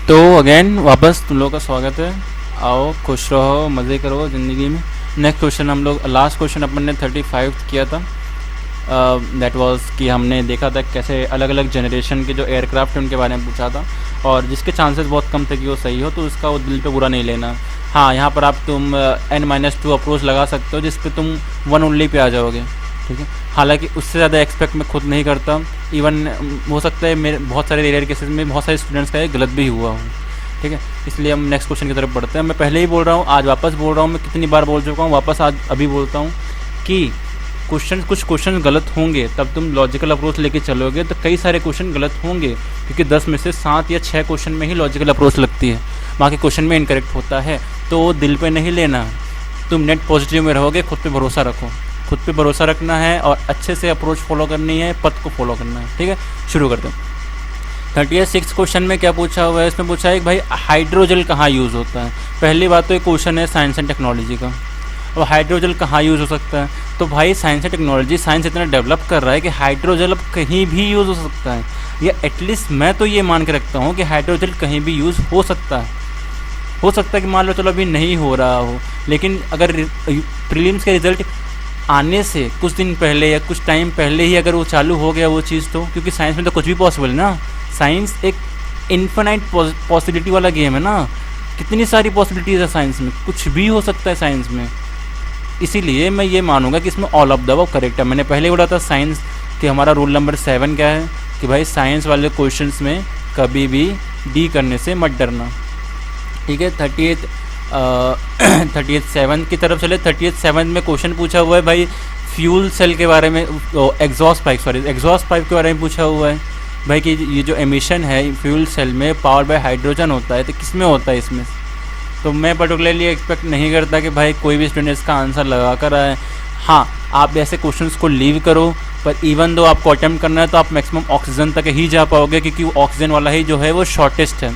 तो अगेन वापस तुम लोगों का स्वागत है। आओ खुश रहो, मज़े करो ज़िंदगी में। नेक्स्ट क्वेश्चन हम लोग, लास्ट क्वेश्चन अपन ने 35 किया था। दैट वाज कि हमने देखा था कैसे अलग अलग जनरेशन के जो एयरक्राफ्ट हैं उनके बारे में पूछा था, और जिसके चांसेस बहुत कम थे कि वो सही हो, तो उसका वो दिल पे बुरा नहीं लेना। हाँ, यहाँ पर आप तुम n-2 अप्रोच लगा सकते हो जिस पे तुम 1 ओनली पे आ जाओगे, ठीक है। हालांकि उससे ज़्यादा एक्सपेक्ट मैं खुद नहीं करता। इवन हो सकता है मेरे बहुत सारे रेयर केसेस में बहुत सारे स्टूडेंट्स का ये गलत भी हुआ हो, ठीक है। इसलिए हम नेक्स्ट क्वेश्चन की तरफ बढ़ते हैं। मैं पहले ही बोल रहा हूँ, आज वापस बोल रहा हूँ, मैं कितनी बार बोल चुका हूँ, वापस आज अभी बोलता हूँ कि कुछ क्वेश्चन गलत होंगे, तब तुम लॉजिकल अप्रोच लेके चलोगे तो कई सारे क्वेश्चन गलत होंगे, क्योंकि 10 में से 7 या 6 क्वेश्चन में ही लॉजिकल अप्रोच लगती है, बाकी क्वेश्चन में इनकरेक्ट होता है। तो दिल पे नहीं लेना, तुम नेट पॉजिटिव में रहोगे, खुद पे भरोसा रखो, खुद पे भरोसा रखना है और अच्छे से अप्रोच फॉलो करनी है, पथ को फॉलो करना है, ठीक है। शुरू करते हैं। 36 क्वेश्चन में क्या पूछा हुआ है, इसमें पूछा है कि भाई हाइड्रोजल कहाँ यूज़ होता है। पहली बात तो ये क्वेश्चन है साइंस एंड टेक्नोलॉजी का, और हाइड्रोजल कहाँ यूज़ हो सकता है। तो भाई साइंस एंड टेक्नोलॉजी, साइंस इतना डेवलप कर रहा है कि हाइड्रोजल अब कहीं भी यूज़ हो सकता है, या एटलीस्ट मैं तो ये मान के रखता हूँ कि हाइड्रोजल कहीं भी यूज़ हो सकता है। हो सकता है कि मान लो चलो अभी नहीं हो रहा हो, लेकिन अगर प्रीलिम्स के रिजल्ट आने से कुछ दिन पहले या कुछ टाइम पहले ही अगर वो चालू हो गया वो चीज़, तो क्योंकि साइंस में तो कुछ भी पॉसिबल है ना। साइंस एक इन्फिनाइट पॉसिबिलिटी वाला गेम है ना, कितनी सारी पॉसिबिलिटीज़ है साइंस में, कुछ भी हो सकता है साइंस में। इसीलिए मैं ये मानूंगा कि इसमें all of the above correct है। मैंने पहले बोला था साइंस कि हमारा रूल नंबर 7 क्या है कि भाई साइंस वाले क्वेश्चंस में कभी भी डी करने से मत डरना, ठीक है। 38 की तरफ चले। 38 में क्वेश्चन पूछा हुआ है भाई फ्यूल सेल के बारे में, एग्जॉस्ट पाइप के बारे में पूछा हुआ है भाई कि ये जो एमिशन है फ्यूल सेल में पावर बाय हाइड्रोजन होता है, तो किस में होता है इसमें। तो मैं पर्टिकुलरली एक्सपेक्ट नहीं करता कि भाई कोई भी स्टूडेंट इसका आंसर लगा कर आए। हाँ, आप ऐसे क्वेश्चंस को लीव करो, पर इवन दो आपको अटेम्प्ट करना है तो आप मैक्सिमम ऑक्सीजन तक ही जा पाओगे, क्योंकि वो ऑक्सीजन वाला ही जो है वो शॉर्टेस्ट है।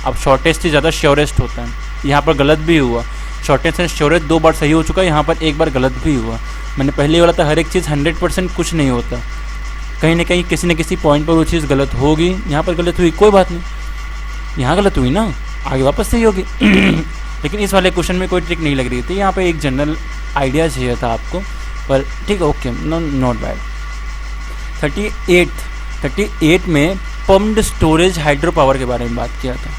अब शॉर्टेस्ट ही ज़्यादा श्योरेस्ट होता है। यहाँ पर गलत भी हुआ, शॉर्टेस्ट एंड श्योरेस्ट 2 बार सही हो चुका है, यहाँ पर 1 बार गलत भी हुआ। मैंने पहले बोला था हर एक चीज़ 100% कुछ नहीं होता, कहीं ना कहीं किसी न किसी पॉइंट पर वो चीज़ गलत होगी। यहाँ पर गलत हुई, कोई बात नहीं, यहाँ गलत हुई ना, आगे वापस सही होगी। लेकिन इस वाले क्वेश्चन में कोई ट्रिक नहीं लग रही थी, यहाँ पे एक जनरल आइडिया चाहिए था आपको, पर ठीक है, ओके, नॉट बैड। 38 में पम्प्ड स्टोरेज हाइड्रो पावर के बारे में बात किया था।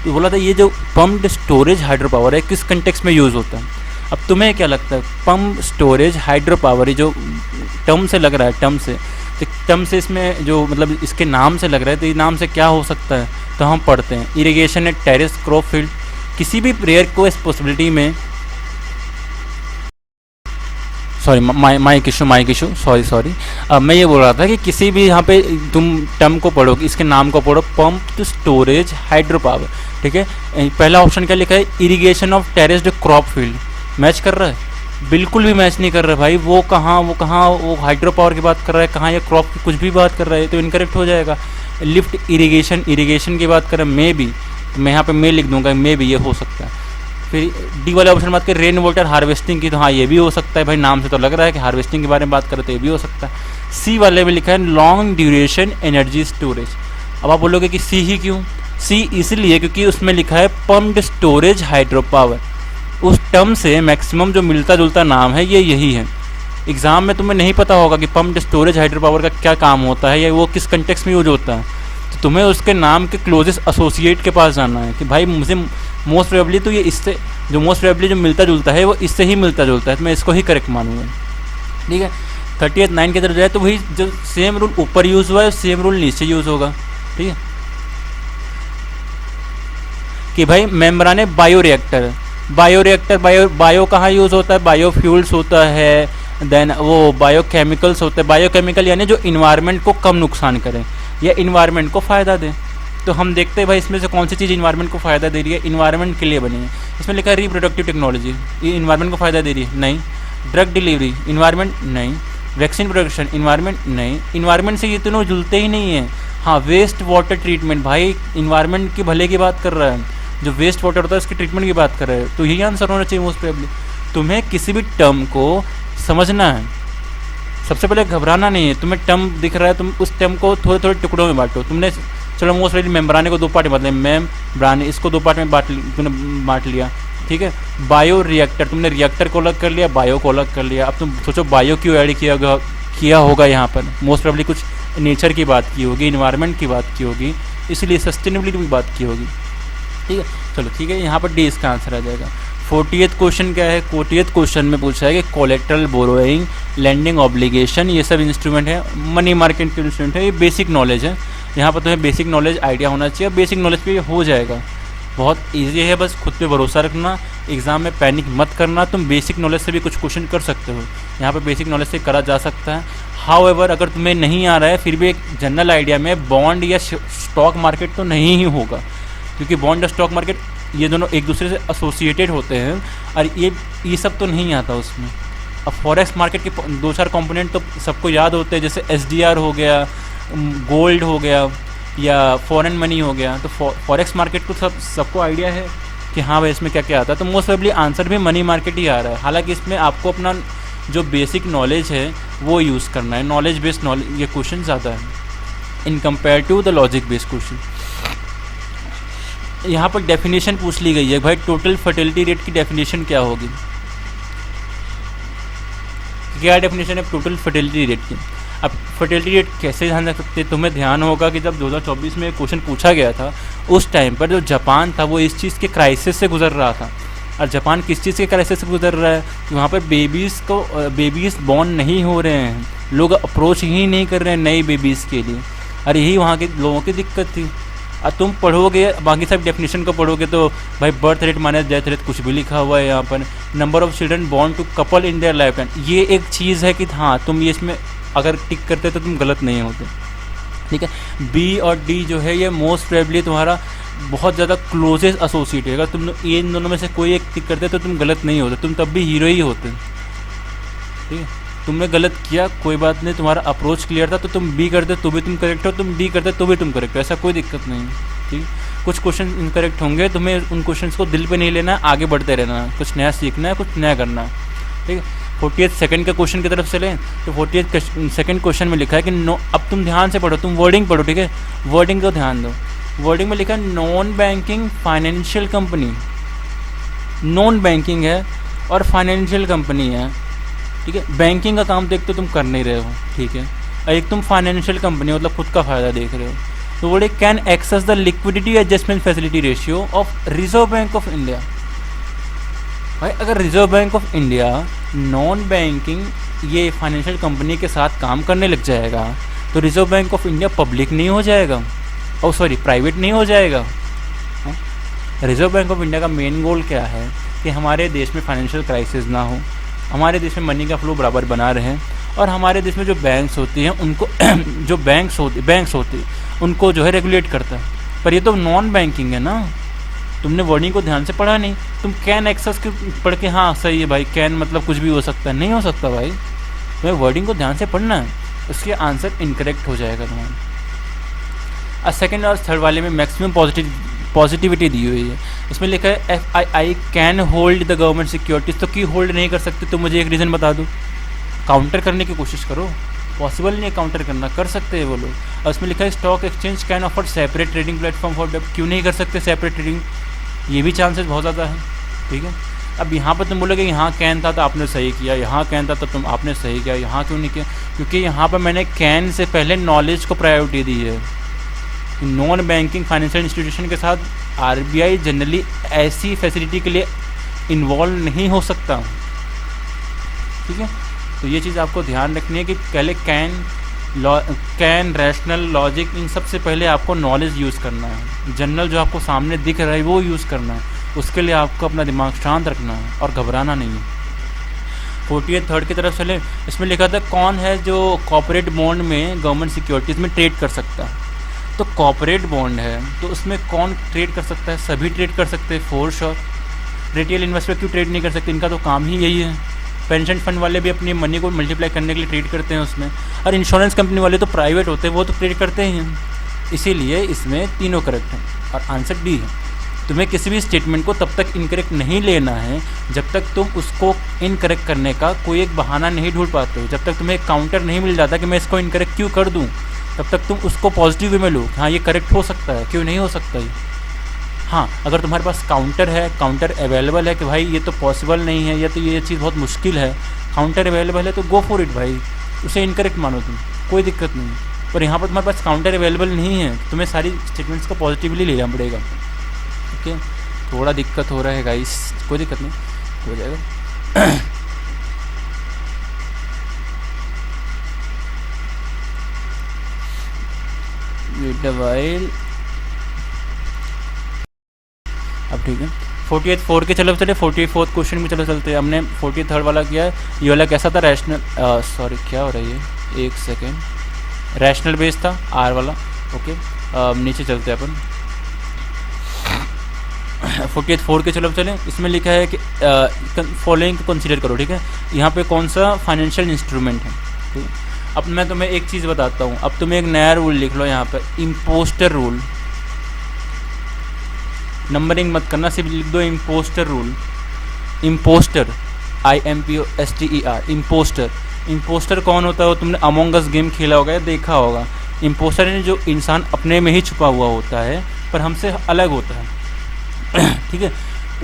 तो बोला था ये जो पम्प्ड स्टोरेज हाइड्रो पावर है किस कंटेक्स्ट में यूज़ होता है। अब तुम्हें क्या लगता है पम्प स्टोरेज हाइड्रो पावर, ये जो टर्म से लग रहा है, टर्म से इसमें जो मतलब इसके नाम से लग रहा है, तो ये नाम से क्या हो सकता है। तो हम पढ़ते हैं irrigation at terrace crop field. किसी भी प्रेयर को इस पॉसिबिलिटी में, सॉरी माइक इशू सॉरी मैं ये बोल रहा था कि किसी भी यहाँ पे तुम टर्म को पढ़ो, इसके नाम को पढ़ो, पंप टू हाइड्रो पावर, ठीक है। पहला ऑप्शन क्या लिखा है, irrigation of terraced crop field. Match कर रहा है? बिल्कुल भी मैच नहीं कर रहा है भाई। वो कहाँ हाइड्रो पावर की बात कर रहा है, कहाँ ये क्रॉप की कुछ भी बात कर रहा है, तो इनकरेक्ट हो जाएगा। लिफ्ट इरिगेशन की बात कर रहा है, मे बी, तो मैं यहाँ पे मे लिख दूंगा, मे बी ये हो सकता है। फिर डी वाले ऑप्शन बात करें रेन वाटर हार्वेस्टिंग की, तो हाँ ये भी हो सकता है भाई, नाम से तो लग रहा है कि हार्वेस्टिंग के बारे में बात करें, तो ये भी हो सकता है। सी वाले में लिखा है लॉन्ग ड्यूरेशन एनर्जी स्टोरेज। अब आप बोलोगे कि सी ही क्यों? सी इसलिए क्योंकि उसमें लिखा है पम्प्ड स्टोरेज हाइड्रो पावर। उस टर्म से मैक्सिमम जो मिलता जुलता नाम है ये यही है। एग्जाम में तुम्हें नहीं पता होगा कि पम्प्ड स्टोरेज हाइड्रो पावर का क्या काम होता है या वो किस कंटेक्स्ट में यूज होता है, तो तुम्हें उसके नाम के क्लोजेस्ट एसोसिएट के पास जाना है कि भाई मुझे मोस्ट प्रोबेबली तो ये इससे जो मिलता जुलता है वो इससे ही मिलता जुलता है, तो मैं इसको ही करेक्ट मानूंगा, ठीक है। 38 की तरफ जाए तो वही जो सेम रूल ऊपर यूज़ हुआ है सेम रूल नीचे यूज़ होगा, ठीक है। कि भाई मेम्ब्राने बायोरिएक्टर बायो कहाँ यूज़ होता है, बायोफ्यूल्स होता है, देन वो बायोकेमिकल्स होते हैं। बायोकेमिकल यानी जो इन्वायरमेंट को कम नुकसान करें या इन्वायरमेंट को फ़ायदा दें। तो हम देखते हैं भाई इसमें से कौन सी चीज़ इन्वायरमेंट को फ़ायदा दे रही है, इन्वायरमेंट के लिए बनी है। इसमें लिखा है रिप्रोडक्टिव टेक्नोलॉजी, ये इन्वायरमेंट को फ़ायदा दे रही है? नहीं। Drug delivery, environment? नहीं। Vaccine production, environment? नहीं। इन्वायरमेंट से ये तीनों जुलते ही नहीं है। हाँ, वेस्ट वाटर ट्रीटमेंट, भाई इन्वायरमेंट के भले की बात कर रहा है, जो वेस्ट वाटर होता है उसकी ट्रीटमेंट की बात कर रहे हैं, तो यही आंसर होना चाहिए मोस्ट प्रोबेबली। तुम्हें किसी भी टर्म को समझना है, सबसे पहले घबराना नहीं है। तुम्हें टर्म दिख रहा है, तुम उस टर्म को थोड़े थोड़े टुकड़ों में बांटो। तुमने चलो मोस्ट प्रोबेबली मेम्ब्राने को दो पार्ट में मेम्ब्रान, इसको दो पार्ट में तूने बांट लिया, ठीक है। बायो रिएक्टर, तुमने रिएक्टर को अलग कर लिया, बायो को अलग कर लिया। अब तुम सोचो बायो क्यों ऐड किया होगा यहाँ पर, मोस्ट प्रोबेबली कुछ नेचर की बात की होगी, इन्वायरमेंट की बात की होगी, इसलिए सस्टेनेबिलिटी की बात की होगी, ठीक है। चलो ठीक है, यहाँ पर डी इसका आंसर आ जाएगा। 40th क्वेश्चन क्या है, 40th क्वेश्चन में पूछा है कि कोलेक्ट्रल बोरोइंग, लैंडिंग ऑब्लिगेशन, ये सब इंस्ट्रूमेंट है, मनी मार्केट के इंस्ट्रूमेंट है, ये बेसिक नॉलेज है। यहाँ पर तुम्हें बेसिक नॉलेज आइडिया होना चाहिए, बेसिक नॉलेज पे ये हो जाएगा, बहुत इजी है, बस खुद पे भरोसा रखना, एग्ज़ाम में पैनिक मत करना, तुम बेसिक नॉलेज से भी कुछ क्वेश्चन कर सकते हो, यहाँ पे बेसिक नॉलेज से करा जा सकता है। हाउएवर अगर तुम्हें नहीं आ रहा है फिर भी एक जनरल आइडिया में बॉन्ड या स्टॉक मार्केट तो नहीं ही होगा, क्योंकि बॉन्ड और स्टॉक मार्केट ये दोनों एक दूसरे से एसोसिएटेड होते हैं, और ये सब तो नहीं आता उसमें। अब फॉरेक्स मार्केट के 2-4 कंपोनेंट तो सबको याद होते हैं, जैसे SDR हो गया, गोल्ड हो गया, या फॉरेन मनी हो गया, तो फॉरेक्स मार्केट को सबको आइडिया है कि हाँ भाई इसमें क्या क्या आता है, तो मोस्ट प्रोबेबली आंसर भी मनी मार्केट ही आ रहा है। हालांकि इसमें आपको अपना जो बेसिक नॉलेज है वो यूज़ करना है, नॉलेज बेस्ड नॉलेज ये क्वेश्चन ज़्यादा है in compare to the logic based question. यहाँ पर डेफिनेशन पूछ ली गई है भाई, टोटल फर्टिलिटी रेट की डेफिनेशन क्या होगी, क्या डेफिनेशन है टोटल फर्टिलिटी रेट की। अब फर्टिलिटी रेट कैसे ध्यान रख सकते हैं, तुम्हें ध्यान होगा कि जब 2024 में क्वेश्चन पूछा गया था उस टाइम पर जो जापान था वो इस चीज़ के क्राइसिस से गुजर रहा था। और जापान किस चीज़ के क्राइसिस से गुजर रहा है, वहाँ पर बेबीज़ बॉर्न नहीं हो रहे हैं, लोग अप्रोच ही नहीं कर रहे हैं नई बेबीज़ के लिए, और यही वहाँ के लोगों की दिक्कत थी। और तुम पढ़ोगे बाकी सब डेफिनेशन को पढ़ोगे तो भाई birth rate minus death rate कुछ भी लिखा हुआ है यहाँ पर, number of children born to couple in their life time, ये एक चीज़ है कि हाँ तुम ये इसमें अगर टिक करते तो तुम गलत नहीं होते, ठीक है। बी और डी जो है ये मोस्ट प्रोबेबली तुम्हारा बहुत ज़्यादा क्लोजेस्ट एसोसिएट है, अगर तुम ये इन दोनों में से कोई एक टिक करते तो तुम गलत नहीं होते, तुम तब भी हीरो ही होते, ठीक है। तुमने गलत किया कोई बात नहीं, तुम्हारा अप्रोच क्लियर था तो तुम बी करते तो भी तुम करेक्ट हो, तुम डी करते तो भी तुम करेक्ट हो, ऐसा कोई दिक्कत नहीं है, ठीक। कुछ क्वेश्चन इनकरेक्ट होंगे, तुम्हें उन क्वेश्चंस को दिल पे नहीं लेना है, आगे बढ़ते रहना है, कुछ नया सीखना है, कुछ नया करना है, ठीक है। 40th सेकंड का क्वेश्चन की तरफ चलें तो 40th सेकंड क्वेश्चन में लिखा है कि नो, अब तुम ध्यान से पढ़ो, तुम वर्डिंग पढ़ो, ठीक है, वर्डिंग को ध्यान दो। वर्डिंग में लिखा है non banking financial company, non banking है और फाइनेंशियल कंपनी है, ठीक है। बैंकिंग का काम देख तो तुम कर नहीं रहे हो, ठीक है, और एक तुम फाइनेंशियल कंपनी मतलब खुद का फ़ायदा देख रहे हो, तो बोले can access the liquidity adjustment facility ratio of Reserve Bank of India. भाई अगर Reserve Bank of India non banking ये फाइनेंशियल कंपनी के साथ काम करने लग जाएगा तो Reserve Bank of India public नहीं हो जाएगा, और सॉरी प्राइवेट नहीं हो जाएगा। रिजर्व बैंक ऑफ इंडिया का मेन गोल क्या है कि हमारे देश में फाइनेंशियल क्राइसिस ना हो, हमारे देश में मनी का फ्लो बराबर बना रहे, और हमारे देश में जो बैंक्स होती हैं उनको जो बैंक्स होती उनको जो है रेगुलेट करता है। पर ये तो नॉन बैंकिंग है ना, तुमने वर्डिंग को ध्यान से पढ़ा नहीं, तुम कैन एक्सेस के पढ़ के हाँ सही है भाई, कैन मतलब कुछ भी हो सकता है, नहीं हो सकता भाई, तुम्हें वर्डिंग को ध्यान से पढ़ना है, उसके आंसर इनकरेक्ट हो जाएगा तुम्हारा। सेकंड और थर्ड वाले में मैक्सिमम पॉजिटिविटी दी हुई है, इसमें लिखा है FII can hold the government securities, तो की होल्ड नहीं कर सकते, तो मुझे एक रीज़न बता दो, काउंटर करने की कोशिश करो, पॉसिबल नहीं है काउंटर करना, कर सकते हैं वो लोग। और उसमें लिखा है stock exchange can offer separate trading platform for डेब्ट, क्यों नहीं कर सकते सेपरेट ट्रेडिंग, ये भी चांसेस बहुत ज़्यादा है, ठीक है। अब यहाँ पर तुम बोलोगे यहाँ कैन था तो आपने सही किया, यहाँ कैन था तो तुम आपने सही किया, यहाँ क्यों नहीं किया, क्योंकि यहाँ पर मैंने कैन से पहले नॉलेज को प्रायोरिटी दी है। नॉन बैंकिंग फाइनेंशियल इंस्टीट्यूशन के साथ RBI जनरली ऐसी फैसिलिटी के लिए इन्वॉल्व नहीं हो सकता, ठीक है। तो ये चीज़ आपको ध्यान रखनी है कि पहले कैन रैशनल लॉजिक इन सबसे पहले आपको नॉलेज यूज़ करना है, जनरल जो आपको सामने दिख रहा है वो यूज़ करना है, उसके लिए आपको अपना दिमाग शांत रखना है और घबराना नहीं है। 40th थर्ड की तरफ चले, इसमें लिखा था कौन है जो कॉर्पोरेट बॉन्ड में गवर्नमेंट सिक्योरिटीज़ में ट्रेड कर सकता है, तो कॉर्पोरेट बॉन्ड है तो उसमें कौन ट्रेड कर सकता है, सभी ट्रेड कर सकते हैं फॉर श्योर। रिटेल इन्वेस्टर क्यों ट्रेड नहीं कर सकते, इनका तो काम ही यही है। पेंशन फंड वाले भी अपनी मनी को मल्टीप्लाई करने के लिए ट्रेड करते हैं उसमें, और इंश्योरेंस कंपनी वाले तो प्राइवेट होते हैं वो तो ट्रेड करते ही हैं, इसीलिए इसमें तीनों करेक्ट हैं और आंसर डी है। तुम्हें किसी भी स्टेटमेंट को तब तक इनकरेक्ट नहीं लेना है जब तक तुम उसको इनकरेक्ट करने का कोई एक बहाना नहीं ढूंढ पाते हो, जब तक तुम्हें एक काउंटर नहीं मिल जाता कि मैं इसको इनकरेक्ट क्यों कर दूँ, तब तक तुम उसको पॉजिटिव वे में लो, हाँ ये करेक्ट हो सकता है, क्यों नहीं हो सकता ये। हाँ अगर तुम्हारे पास काउंटर है, काउंटर अवेलेबल है कि भाई ये तो पॉसिबल नहीं है, या तो ये चीज़ बहुत मुश्किल है, काउंटर अवेलेबल है तो गो फॉर इट भाई, उसे इनकरेक्ट मानो तुम, कोई दिक्कत नहीं। पर यहाँ पर तुम्हारे पास काउंटर अवेलेबल नहीं है, तुम्हें सारी स्टेटमेंट्स को पॉजिटिवली लेना पड़ेगा। ओके, थोड़ा दिक्कत हो रहा है गाइस, कोई दिक्कत नहीं, हो जाएगा। वेट अ व्हाइल, अब ठीक है। 48 के चलो चले 44 क्वेश्चन में चलो चलते हैं। हमने 43 वाला किया है, ये वाला कैसा था, रैशनल, सॉरी क्या हो रहा है ये, एक सेकेंड, रैशनल बेस था आर वाला। ओके, नीचे चलते हैं अपन। 48 के चलो चलें, इसमें लिखा है कि फॉलोइंग कंसीडर करो, ठीक है। यहाँ पे कौन सा फाइनेंशियल इंस्ट्रूमेंट है, ठीक है। अब मैं तुम्हें एक चीज़ बताता हूँ, अब तुम्हें एक नया रूल लिख लो यहाँ पर, इम्पोस्टर रूल। नंबरिंग मत करना, सिर्फ लिख दो imposter rule. Imposter, IMPOSTER, imposter. Imposter कौन होता है, वो तुमने अमोंग अस गेम खेला होगा या देखा होगा। इम्पोस्टर यानी जो इंसान अपने में ही छुपा हुआ होता है पर हमसे अलग होता है, ठीक है।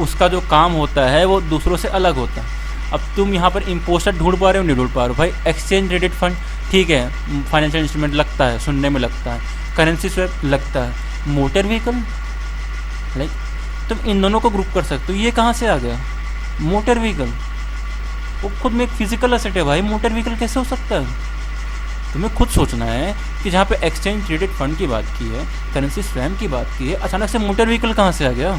उसका जो काम होता है वो दूसरों से अलग होता है। अब तुम यहाँ पर इम्पोस्टर ढूंढ पा रहे हो, नहीं ढूंढ पा रहे हो भाई। एक्सचेंज रेटेड फंड, ठीक है, फाइनेंशियल इंस्ट्रूमेंट लगता है, सुनने में लगता है। करेंसी स्वैप लगता है। मोटर व्हीकल, लाइक तुम इन दोनों को ग्रुप कर सकते हो। ये कहाँ से आ गया मोटर व्हीकल, वो खुद में एक फिजिकल असेट है भाई, मोटर व्हीकल कैसे हो सकता है। तुम्हें खुद सोचना है कि जहाँ पे एक्सचेंज ट्रेडेड फंड की बात की है, करेंसी स्वैप की बात की है, अचानक से मोटर व्हीकल कहाँ से आ गया।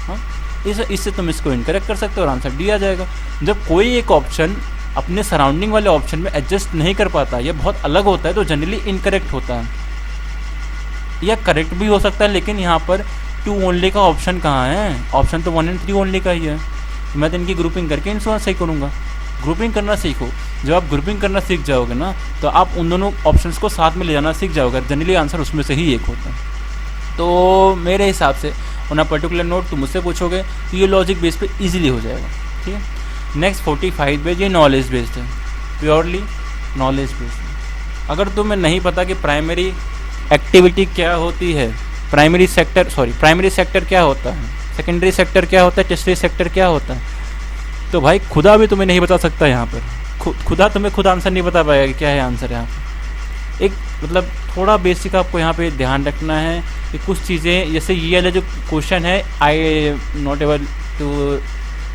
हाँ, इससे तुम इसको इनकरेक्ट कर सकते हो और आंसर दिया जाएगा। जब कोई एक ऑप्शन अपने सराउंडिंग वाले ऑप्शन में एडजस्ट नहीं कर पाता, ये बहुत अलग होता है, तो जनरली इनकरेक्ट होता है। या करेक्ट भी हो सकता है, लेकिन यहाँ पर 2 ओनली का ऑप्शन कहाँ है, ऑप्शन तो 1 और 3 ओनली का ही है। मैं तो इनकी ग्रुपिंग करके इनको सही करूँगा। ग्रुपिंग करना सीखो, जब आप ग्रुपिंग करना सीख जाओगे ना, तो आप उन दोनों ऑप्शंस को साथ में ले जाना सीख जाओगे। जनरली आंसर उसमें से ही एक होता है। तो मेरे हिसाब से ऑन अ पर्टिकुलर नोट तुम मुझसे पूछोगे तो ये लॉजिक बेस पे इजीली हो जाएगा, ठीक है। नेक्स्ट 45 पेज, ये नॉलेज बेस्ड है, प्योरली नॉलेज बेस्ड। अगर तुम्हें नहीं पता कि प्राइमरी एक्टिविटी क्या होती है, प्राइमरी सेक्टर क्या होता है, सेकेंडरी सेक्टर क्या होता है, टर्शियरी सेक्टर क्या होता है, तो भाई खुदा भी तुम्हें नहीं बता सकता यहाँ पर। खुदा तुम्हें खुद आंसर नहीं बता पाएगा कि क्या है आंसर यहाँ पर। एक मतलब थोड़ा बेसिक आपको यहाँ पे ध्यान रखना है कि कुछ चीज़ें, जैसे ये वाला जो क्वेश्चन है, I not able to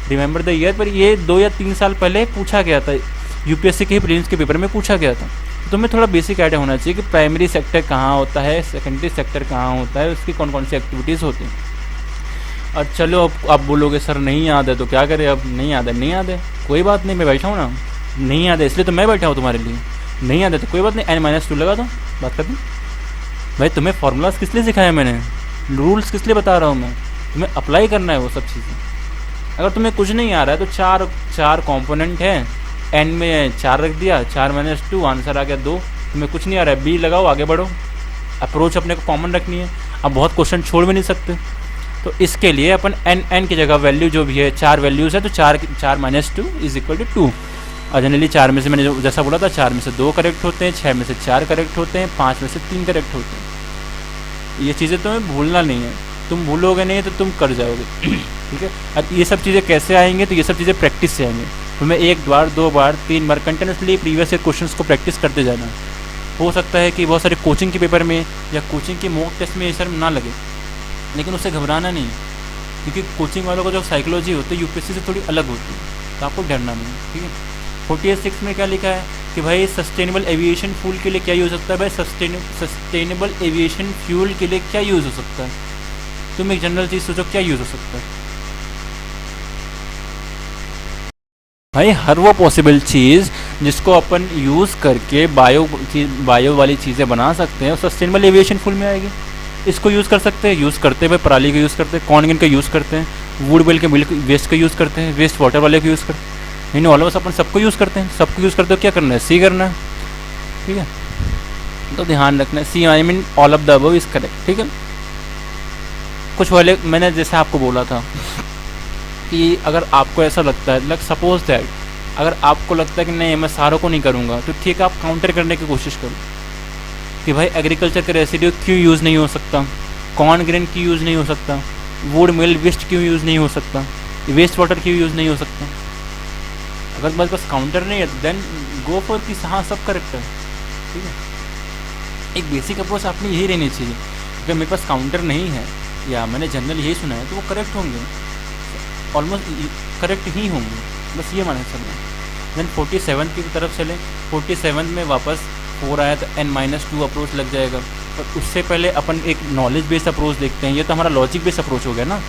remember the year, पर ये 2 या 3 साल पहले पूछा गया था, यूपीएससी के प्रीलिम्स के पेपर में पूछा गया था। तो तुम्हें थोड़ा बेसिक आइडिया होना चाहिए कि प्राइमरी सेक्टर कहाँ होता है, सेकेंडरी सेक्टर कहाँ होता है, उसकी कौन कौन सी एक्टिविटीज़ होती हैं। और चलो अब आप बोलोगे सर नहीं याद है तो क्या करें, अब नहीं याद है, नहीं याद है कोई बात नहीं, मैं बैठा हूँ ना, नहीं याद है इसलिए तो मैं बैठा हूँ तुम्हारे लिए। नहीं याद है तो कोई बात नहीं, N-2 लगा दो, बात कर दूँ। भाई तुम्हें फार्मूलाज किस लिए सिखाया मैंने, रूल्स किस लिए बता रहा हूँ मैं, तुम्हें अप्लाई करना है वो सब चीज़ें। अगर तुम्हें कुछ नहीं आ रहा है तो चार कॉम्पोनेंट है, एन में 4 रख दिया, 4-2, आंसर आ गया 2। तुम्हें कुछ नहीं आ रहा है, बी लगाओ, आगे बढ़ो। अप्रोच अपने को कॉमन रखनी है, अब बहुत क्वेश्चन छोड़ भी नहीं सकते। तो इसके लिए अपन एन की जगह वैल्यू जो भी है, 4 वैल्यूज़ है, तो 4-2 = 2। और जनरली 4 में से मैंने जैसा बोला था, 4 में से 2 करेक्ट होते हैं, 6 में से 4 करेक्ट होते हैं, 5 में से 3 करेक्ट होते हैं। ये चीज़ें तुम्हें भूलना नहीं है, तुम भूलोगे नहीं तो तुम कर जाओगे, ठीक है। अब ये सब चीज़ें कैसे आएंगे, तो ये सब चीज़ें प्रैक्टिस से आएंगे। तुम्हें 1 बार 2 बार 3 बार कंटिन्यूसली प्रीवियस ईयर क्वेश्चंस को प्रैक्टिस करते जाना। हो सकता है कि बहुत सारे कोचिंग के पेपर में या कोचिंग के मॉक टेस्ट में ये शर्म ना लगे, लेकिन उससे घबराना नहीं, क्योंकि कोचिंग वालों को जो साइकोलॉजी होती है यूपीएससी से थोड़ी अलग होती है, तो आपको डरना नहीं, ठीक है। 48 में क्या लिखा है कि भाई सस्टेनेबल एविएशन फ्यूल के लिए क्या यूज़ हो सकता है। भाई सस्टेनेबल एविएशन फ्यूल के लिए क्या यूज़ हो सकता है, तुम एक जनरल चीज़ सोचो क्या यूज़ हो सकता है। भाई हर वो पॉसिबल चीज़ जिसको अपन यूज़ करके बायो वाली चीज़ें बना सकते हैं, सस्टेनेबल एविएशन फ्यूल में आएगी। इसको यूज़ कर सकते हैं, यूज़ करते हैं भाई, पराली का यूज़ करते हैं, कॉर्न गिन का यूज़ करते हैं, वुड बेल के मिल्क वेस्ट का यूज़ करते हैं, वेस्ट वाटर वाले का यूज़ करते हैं, नहीं ऑल ऑफ अस अपन सबको यूज़ करते हैं। सबको यूज़ करते हो, क्या करना है, सी करना है, ठीक है। तो ध्यान रखना है, C I mean all of the above is correct, ठीक है। कुछ वाले मैंने जैसे आपको बोला था कि अगर आपको ऐसा लगता है, लाइक सपोज दैट, अगर आपको लगता है कि नहीं मैं सारों को नहीं करूँगा, तो ठीक है आप काउंटर करने की कोशिश करो। कि भाई एग्रीकल्चर का रेसिड्यू क्यों यूज़ नहीं हो सकता, कॉर्न ग्रेन क्यों यूज़ नहीं हो सकता, वुड मिल वेस्ट क्यों यूज़ नहीं हो सकता, वेस्ट वाटर क्यों यूज़ नहीं हो सकता। अगर तुम्हारे पास काउंटर नहीं है देन गो फॉर कि हाँ सब करेक्ट है, ठीक है। एक बेसिक अप्रोच आपने यही रहनी चाहिए। अगर मेरे पास काउंटर नहीं है या मैंने जनरल यही सुना है तो वो करेक्ट होंगे, ऑलमोस्ट करेक्ट ही होंगे, बस ये माने चलना। देन 47 की तरफ चलें। 47 में वापस 4 आया तो n-2 अप्रोच लग जाएगा। और उससे पहले अपन एक नॉलेज बेस्ड अप्रोच देखते हैं। ये तो हमारा लॉजिक बेस्ड अप्रोच हो गया ना।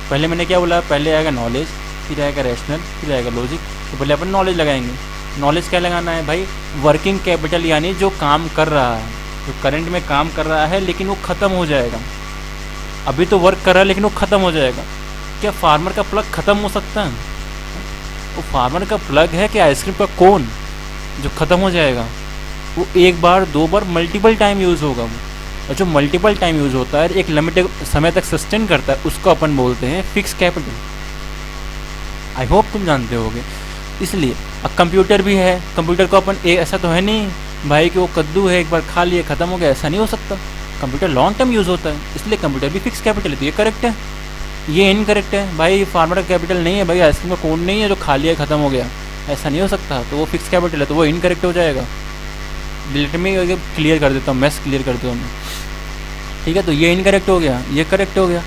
पहले मैंने क्या बोला, पहले आएगा नॉलेज, फिर आएगा रैशनल, फिर आएगा लॉजिक। तो पहले अपन नॉलेज लगाएंगे। नॉलेज क्या लगाना है भाई, वर्किंग कैपिटल, यानी जो काम कर रहा है, जो करंट में काम कर रहा है लेकिन वो ख़त्म हो जाएगा। अभी तो वर्क कर रहा है लेकिन वो ख़त्म हो जाएगा। क्या फार्मर का प्लग ख़त्म हो सकता है? वो फार्मर का प्लग है कि आइसक्रीम का कोन जो ख़त्म हो जाएगा? वो एक बार दो बार मल्टीपल टाइम यूज़ होगा वो। और जो मल्टीपल टाइम यूज़ होता है, एक लिमिटेड समय तक सस्टेन करता है, उसको अपन बोलते हैं फिक्स कैपिटल। आई होप तुम जानते होगे। इसलिए अब कंप्यूटर भी है। कंप्यूटर को अपन ऐसा तो है नहीं भाई कि वो कद्दू है, एक बार खा लिए ख़त्म हो गया, ऐसा नहीं हो सकता। कंप्यूटर लॉन्ग टर्म यूज़ होता है, इसलिए कंप्यूटर भी फिक्स कैपिटल है। तो ये करेक्ट है, ये इनकरेक्ट है भाई। फार्मर का कैपिटल नहीं है भाई, आइसक्रीम का कोन नहीं है जो खा लिया ख़त्म हो गया, ऐसा नहीं हो सकता। तो वो फिक्स कैपिटल है, तो वो इनकरेक्ट हो जाएगा। लेट में क्लियर कर देता हूँ, मैथ्स क्लियर कर देता हूँ मैं, ठीक है। तो ये इनकरेक्ट हो गया, ये करेक्ट हो गया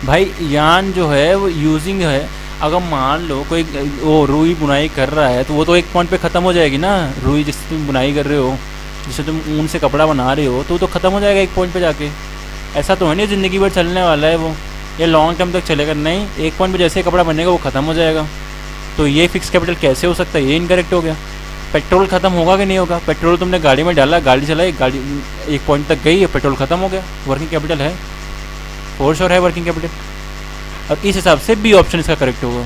भाई। यान जो है वो यूजिंग है। अगर मान लो कोई वो रुई बुनाई कर रहा है तो वो तो एक पॉइंट पे ख़त्म हो जाएगी ना। रुई जिससे तुम बुनाई कर रहे हो, जिससे तुम ऊन से कपड़ा बना रहे हो, तो वो तो ख़त्म हो जाएगा एक पॉइंट पे जाके। ऐसा तो है नहीं ज़िंदगी भर चलने वाला है वो, ये लॉन्ग टर्म तक चलेगा नहीं। एक पॉइंट पे जैसे कपड़ा बनेगा वो ख़त्म हो जाएगा। तो ये फिक्स कैपिटल कैसे हो सकता है? ये इनकरेक्ट हो गया। पेट्रोल ख़त्म होगा कि नहीं होगा? पेट्रोल तुमने गाड़ी में डाला, गाड़ी चलाई, गाड़ी एक पॉइंट तक गई है, पेट्रोल ख़त्म हो गया, वर्किंग कैपिटल है, फॉर श्योर है वर्किंग कैपिटल। और इस हिसाब से बी ऑप्शन इसका करेक्ट होगा।